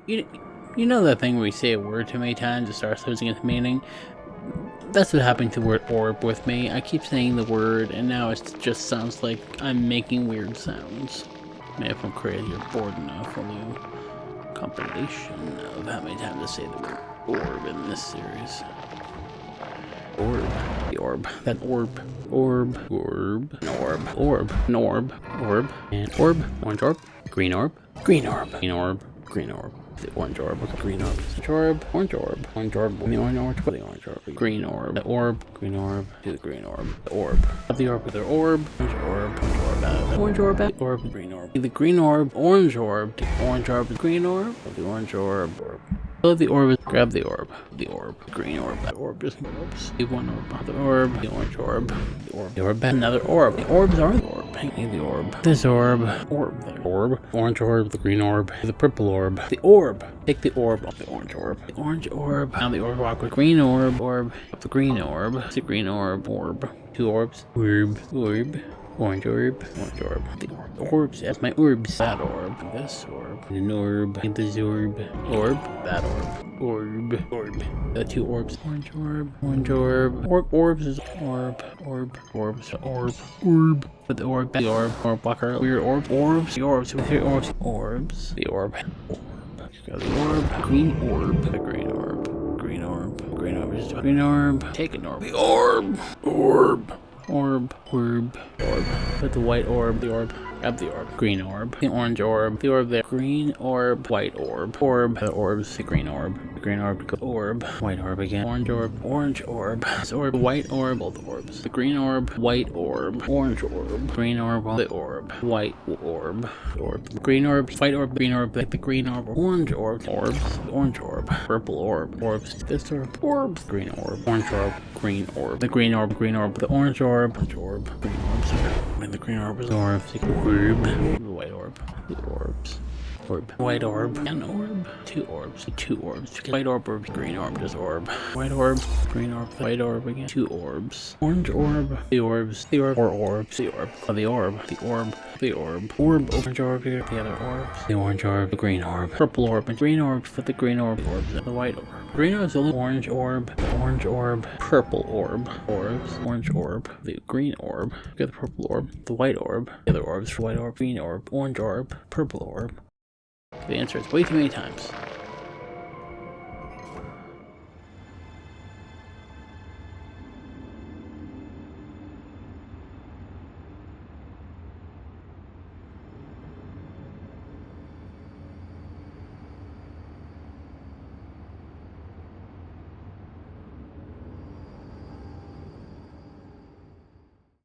You know that thing where you say a word too many times, it starts losing its meaning? That's what happened to the word orb with me. I keep saying the word, and now it just sounds like I'm making weird sounds. Maybe if I'm crazy or bored enough, a new compilation of how many times I say the word orb in this series. Orb. The orb. That orb. Orb. Orb. An orb. Orb. An orb. Orb. And orb. Orange orb. Green orb. Green orb. Green orb. Green orb. The orange orb. Green orb. Orange orb. Orange orb. Orange orb. The orange orb. The orange orb. Green orb. The orb. Green orb. To the green orb. The orb. Of the orb with the orb. Orange orb. Orange orb. Out of the orange orb. Out. Orb. Green orb. The green orb. Orange orb. The orange orb. The green orb. The orange orb. Orb. The orb is grab the orb. The orb. The green orb. The orb is orbs. The one orb. The orb. The orange orb. The orb. The orb. Another orb. The orbs are the orb. Hey, the orb. This orb. Orb. There. Orb. Orange orb. The green orb. The purple orb. The orb. Take the orb off the orange orb. The orange orb. Now the orb walk with green orb. Orb. The green orb. The green orb. Orb. Two orbs. Orb. Orb. Orange orb. Orange orb. The orb. Orbs. That's my orbs. That orb. This orb. An orb. This orb. Orb. That orb. Orb. Orb. The two orbs. Orange orb. Orange orb. Orbs is orb. Orb. Orbs. Orb. Orb. But the orb. The orb. Orb blocker. Weird orb. Orbs. The orbs. Three orbs. Orbs. The orb. Orb. Got the orb. Green orb. The green orb. Green orb. Green orb. Just green orb. Take an orb. The orb. Orb. Orb. Orb. Orb. Put the white orb. The orb. Grab the orb. Green orb. The orange orb. The orb there. Green orb. White orb. Orb. The orbs. The green orb. The green orb. Orb. White orb again. Orange orb. Orange orb. This orb. White orb. Both orbs. The green orb. White orb. Orange orb. Green orb. The orb. White orb. Orb. Green orb. White orb. Green orb. Like the green orb. Orange orb. Orbs. Orange orb. Purple orb. Orbs. This orb. Orbs. Green orb. Orange orb. Green orb. The green orb. Green orb. The orange orb. Orange orb. Green orbs. And the green orb is orbs. Orb. The white orb. The orbs. Orb. White orb. An orb. Two orbs. Two orbs. White orb or green orb. Just orb. White orb. Green orb. White orb again. Two orbs. Orange orb. The orbs. The orb. Or orbs. The orb. Oh, the orb. The orb. The orb. Orb. Orange orb here. The other orbs. The orange orb. The green orb. Purple orb. And green orb. For the green orb. The orbs. The white orb. Green orb is the orange orb. The orange orb. Purple orb. Orbs. Orange orb. The green orb. Get the purple orb. The white orb. The other orbs. White orb. Green orb. Orange orb. Purple orb. The answer is way too many times.